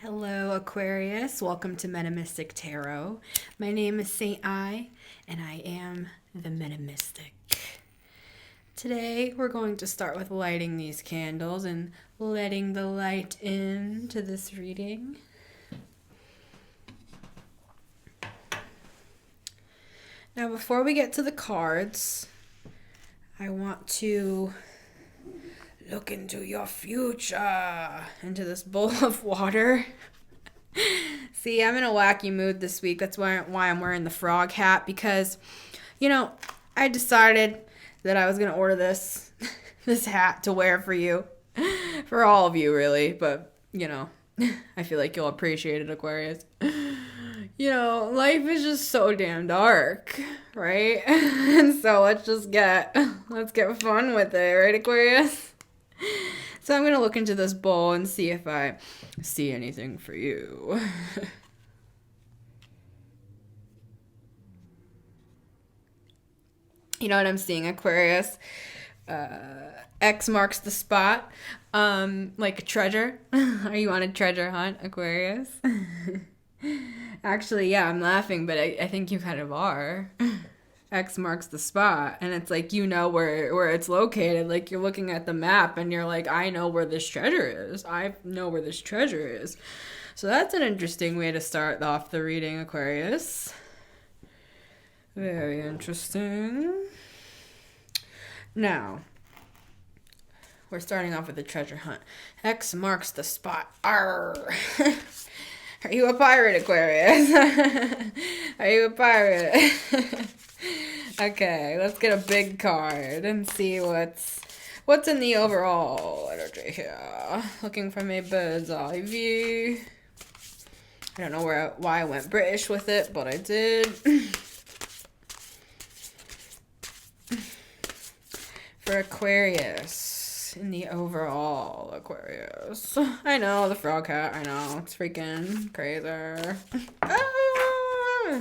Hello, Aquarius. Welcome to Metamystic Tarot. My name is Saint I, and I am the Metamystic. Today, we're going to start with lighting these candles and letting the light in to this reading. Now, before we get to the cards, I want to look into your future, into this bowl of water. See, I'm in a wacky mood this week. That's why I'm wearing the frog hat, because, I decided that I was going to order this hat to wear for you. For all of you, really. But, I feel like you'll appreciate it, Aquarius. Life is just so damn dark, right? And so let's get fun with it, right, Aquarius? So I'm going to look into this bowl and see if I see anything for you. You know what I'm seeing, Aquarius? X marks the spot. Like a treasure. Are you on a treasure hunt, Aquarius? Actually, yeah, I'm laughing, but I think you kind of are. X marks the spot, and it's like where it's located. Like, you're looking at the map and you're like, I know where this treasure is. I know where this treasure is. So that's an interesting way to start off the reading, Aquarius. Very interesting. Now, we're starting off with the treasure hunt. X marks the spot. Arr! Are you a pirate, Aquarius? Are you a pirate? Okay, let's get a big card and see what's in the overall energy here. Looking from a bird's eye view. I don't know why I went British with it, but I did. For Aquarius, in the overall Aquarius. I know, the frog hat, I know, it's freaking crazy. Ah!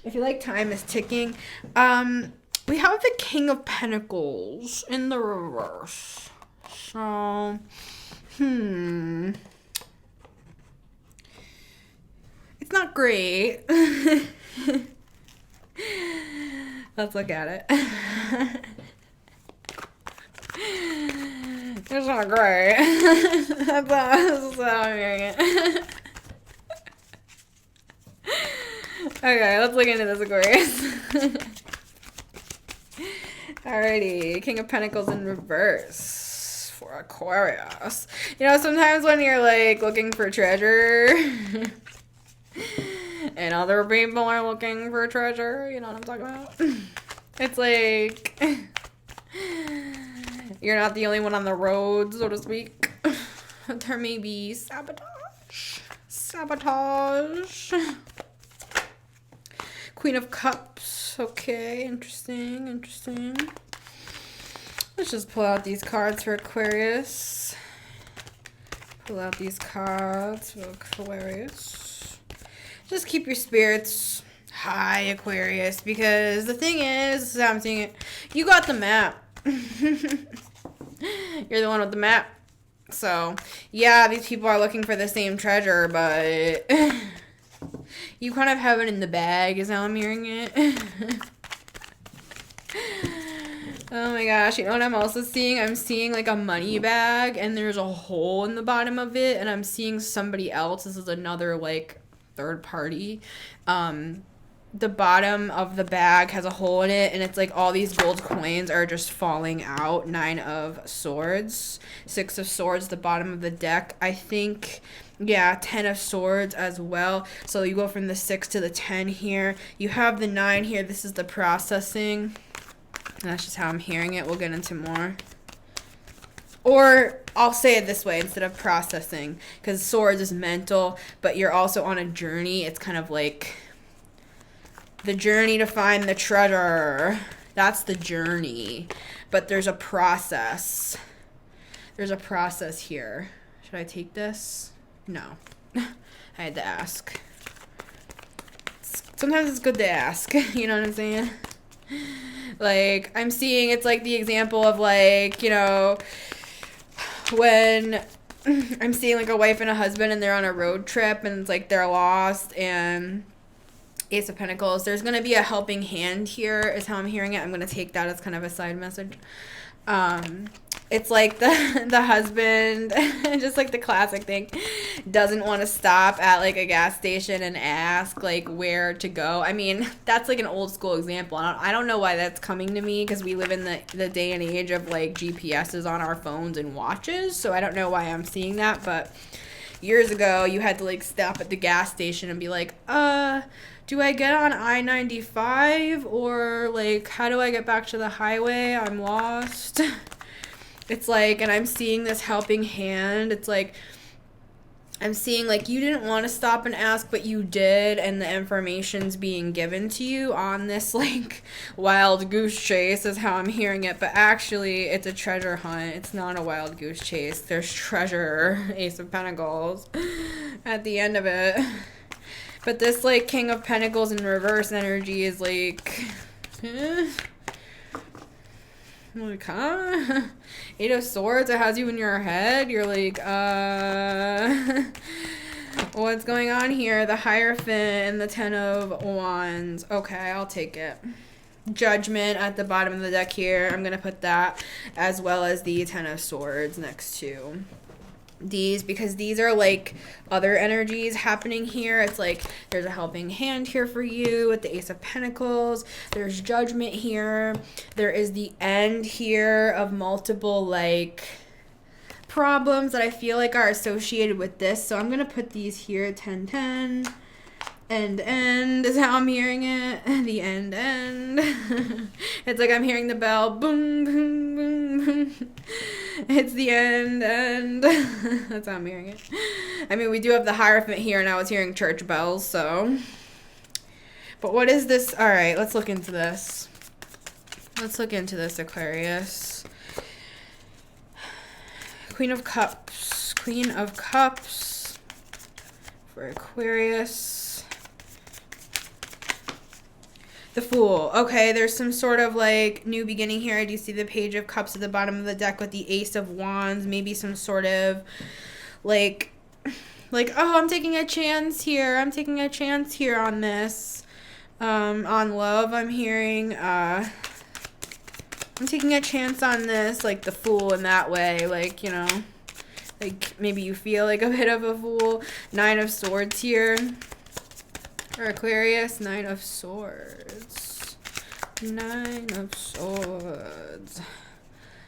I feel like time is ticking. We have the King of Pentacles in the reverse. So, it's not great. Let's look at it. It's not great. That's how I'm hearing it. Okay, let's look into this, Aquarius. Alrighty, King of Pentacles in reverse for Aquarius. Sometimes when you're like looking for treasure and other people are looking for treasure, you know what I'm talking about? It's like you're not the only one on the road, so to speak. There may be sabotage. Queen of Cups. Okay, interesting. Let's just pull out these cards for Aquarius. Just keep your spirits high, Aquarius, because the thing is, I'm seeing it, you got the map. You're the one with the map. So, yeah, these people are looking for the same treasure, but you kind of have it in the bag, is how I'm hearing it. Oh my gosh, you know what I'm also seeing? I'm seeing like a money bag, and there's a hole in the bottom of it, and I'm seeing somebody else. This is another like third party. The bottom of the bag has a hole in it, and it's like all these gold coins are just falling out. 9 of Swords, 6 of Swords, the bottom of the deck. I think, yeah, 10 of Swords as well. So you go from the 6 to the 10 here. You have the 9 here. This is the processing. And that's just how I'm hearing it. We'll get into more. Or I'll say it this way instead of processing, because Swords is mental, but you're also on a journey. It's kind of like the journey to find the treasure. That's the journey. But there's a process. There's a process here. Should I take this? No. I had to ask. Sometimes it's good to ask. You know what I'm saying? Like, I'm seeing it's like the example of like, you know, when I'm seeing like a wife and a husband and they're on a road trip and it's like they're lost, and Ace of Pentacles, there's going to be a helping hand here is how I'm hearing it. I'm going to take that as kind of a side message. It's like the husband, just like the classic thing, doesn't want to stop at like a gas station and ask like where to go. I mean, that's like an old school example. I don't know why that's coming to me, because we live in the day and age of like GPSs on our phones and watches. So I don't know why I'm seeing that. But years ago, you had to like stop at the gas station and be like, do I get on I-95, or like how do I get back to the highway? I'm lost. It's like, and I'm seeing this helping hand. It's like, I'm seeing like you didn't want to stop and ask, but you did, and the information's being given to you on this like wild goose chase is how I'm hearing it. But actually, it's a treasure hunt. It's not a wild goose chase. There's treasure, Ace of Pentacles, at the end of it. But this like King of Pentacles in reverse energy is like, like, huh? Eight of Swords, it has you in your head. You're like, what's going on here? The Hierophant and the Ten of Wands. Okay, I'll take it. Judgment at the bottom of the deck here. I'm going to put that as well as the Ten of Swords next to these, because these are like other energies happening here. It's like there's a helping hand here for you with the Ace of Pentacles. There's Judgment here. There is the end here of multiple like problems that I feel like are associated with this. So I'm gonna put these here. 10-10. End is how I'm hearing it. The end. It's like I'm hearing the bell. Boom, boom, boom, boom. It's the end. That's how I'm hearing it. I mean, we do have the Hierophant here, and I was hearing church bells, so. But what is this? All right, let's look into this. Let's look into this, Aquarius. Queen of Cups. Queen of Cups for Aquarius. The Fool. Okay, there's some sort of like new beginning here. I do see the Page of Cups at the bottom of the deck with the Ace of Wands. Maybe some sort of like, oh, I'm taking a chance here. I'm taking a chance here on this. On love, I'm hearing, I'm taking a chance on this, like the Fool in that way. Like, you know, like maybe you feel like a bit of a fool. Nine of Swords here. For Aquarius, Nine of Swords. Nine of Swords.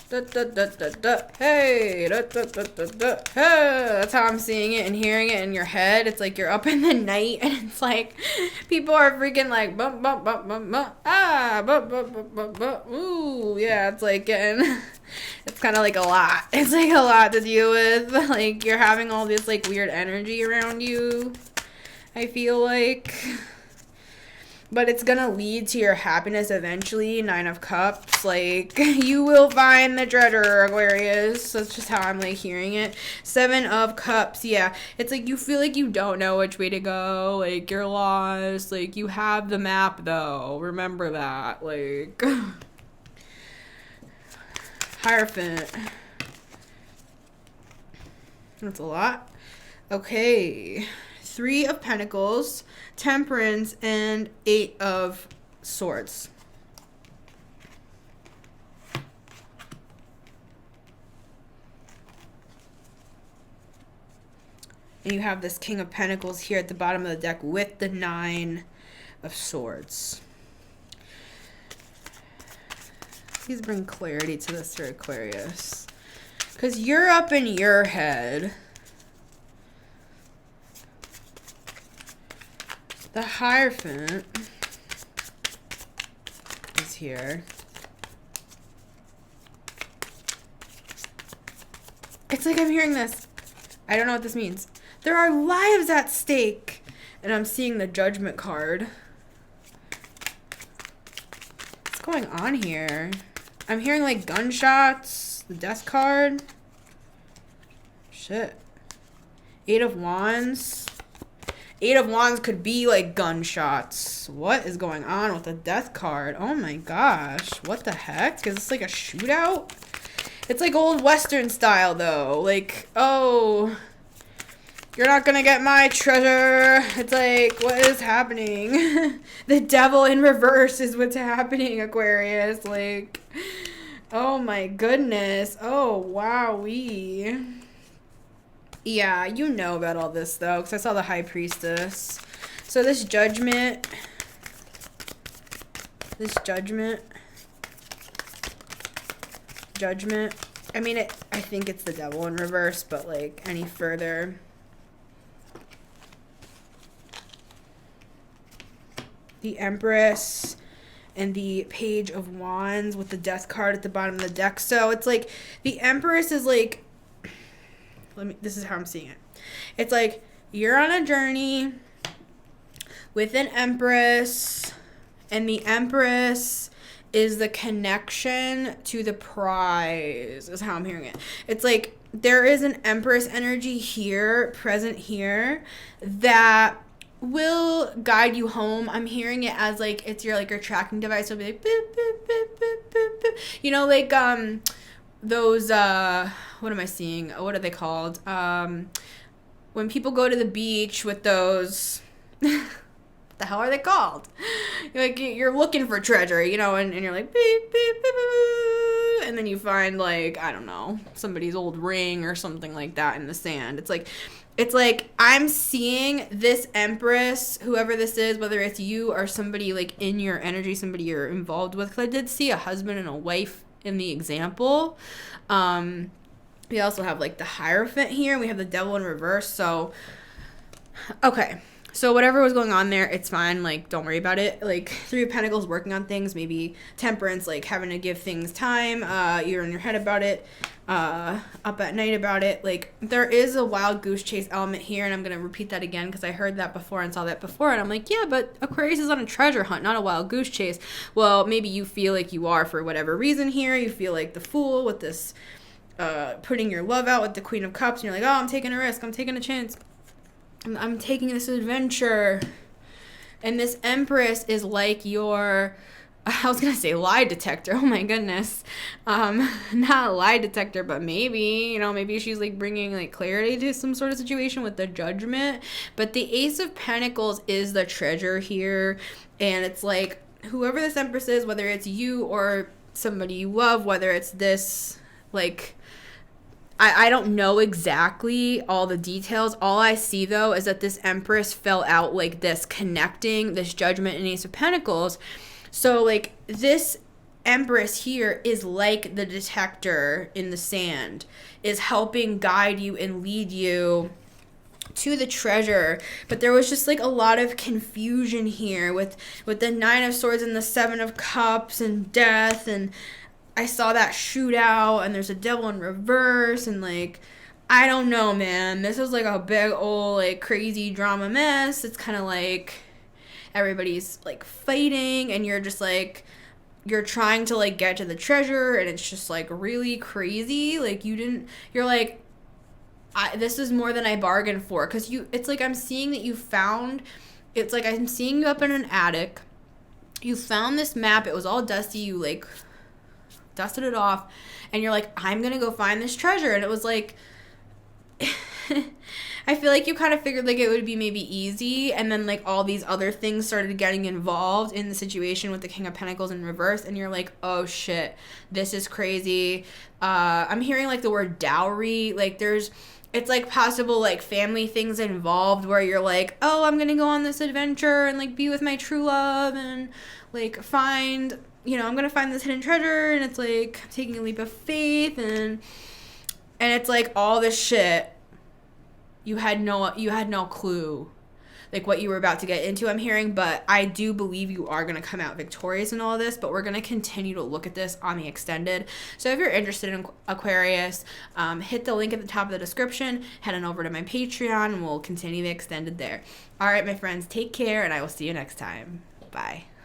Da, da, da, da, da. Hey, da, da, da, da, da. Hey. That's how I'm seeing it and hearing it in your head. It's like you're up in the night and it's like people are freaking like bump, bump, bump, bump, bump. Ah, bump, bump, bump, bump, bump. Ooh, yeah, it's like getting, it's kind of like a lot. It's like a lot to deal with. Like you're having all this like weird energy around you, I feel like. But it's gonna lead to your happiness eventually. Nine of Cups. Like, you will find the treasure, Aquarius. That's just how I'm, like, hearing it. Seven of Cups. Yeah. It's like you feel like you don't know which way to go. Like, you're lost. Like, you have the map, though. Remember that. Like, Hierophant. That's a lot. Okay. Three of Pentacles, Temperance, and Eight of Swords. And you have this King of Pentacles here at the bottom of the deck with the Nine of Swords. Please bring clarity to this for Aquarius. Because you're up in your head. The Hierophant is here. It's like I'm hearing this. I don't know what this means. There are lives at stake. And I'm seeing the Judgment card. What's going on here? I'm hearing like gunshots. The Death card. Shit. Eight of Wands. Eight of Wands could be like gunshots. What is going on with the Death card? Oh my gosh. What the heck? Is this like a shootout? It's like old Western style though. Like, oh, you're not gonna get my treasure. It's like, what is happening? The devil in reverse is what's happening, Aquarius. Like, oh my goodness. Oh, wowee. Yeah, you know about all this, though, because I saw the High Priestess. So this judgment, I mean, I think it's the devil in reverse, but, like, any further. The Empress and the Page of Wands with the Death card at the bottom of the deck. So it's like, the Empress is like, this is how I'm seeing it. It's like you're on a journey with an Empress, and the Empress is the connection to the prize, is how I'm hearing it. It's like there is an Empress energy here, present here, that will guide you home. I'm hearing it as like it's your tracking device. It'll be like boop, boop, boop, boop, boop, boop. You know, like those what am I seeing? What are they called? When people go to the beach with those what the hell are they called? You're looking for treasure, you know, and you're like beep, beep, beep, beep, and then you find like, I don't know, somebody's old ring or something like that in the sand. It's like I'm seeing this Empress, whoever this is, whether it's you or somebody like in your energy, somebody you're involved with. Because I did see a husband and a wife in the example. We also have like the Hierophant here, and we have the devil in reverse. So, okay. So whatever was going on there, it's fine. Like, don't worry about it. Like, Three of Pentacles, working on things. Maybe Temperance, like having to give things time. You're in your head about it. Up at night about it. Like, there is a wild goose chase element here, and I'm going to repeat that again because I heard that before and saw that before, and I'm like, yeah, but Aquarius is on a treasure hunt, not a wild goose chase. Well, maybe you feel like you are for whatever reason here. You feel like the Fool with this putting your love out with the Queen of Cups, and you're like, oh, I'm taking a risk, I'm taking a chance, I'm taking this adventure. And this Empress is like your, I was going to say lie detector. Oh my goodness. Not a lie detector, but maybe, you know, maybe she's like bringing like clarity to some sort of situation with the Judgment. But the Ace of Pentacles is the treasure here. And it's like whoever this Empress is, whether it's you or somebody you love, whether it's this, like, I don't know exactly all the details. All I see, though, is that this Empress fell out like this, connecting this Judgment and Ace of Pentacles. So, like, this Empress here is like the detector in the sand, is helping guide you and lead you to the treasure. But there was just like a lot of confusion here with the Nine of Swords and the Seven of Cups and death, and I saw that shootout, and there's a devil in reverse, and like, I don't know, man. This is like a big old like crazy drama mess. It's kind of like everybody's like fighting, and you're just like, you're trying to like get to the treasure, and it's just like really crazy. Like you're like, this is more than I bargained for. Because it's like I'm seeing that you found, it's like I'm seeing you up in an attic. You found this map. It was all dusty. You like dusted it off, and you're like, I'm gonna go find this treasure. And it was like, I feel like you kind of figured like it would be maybe easy, and then like all these other things started getting involved in the situation with the King of Pentacles in reverse, and you're like, oh shit, this is crazy. I'm hearing like the word dowry. Like it's like possible like family things involved where you're like, oh, I'm gonna go on this adventure and like be with my true love and like find, you know, I'm gonna find this hidden treasure, and it's like taking a leap of faith, and it's like all this shit. You had no clue like what you were about to get into, I'm hearing, but I do believe you are gonna come out victorious in all of this. But we're gonna continue to look at this on the extended. So if you're interested in Aquarius, hit the link at the top of the description, head on over to my Patreon, and we'll continue the extended there. All right, my friends, take care, and I will see you next time. Bye.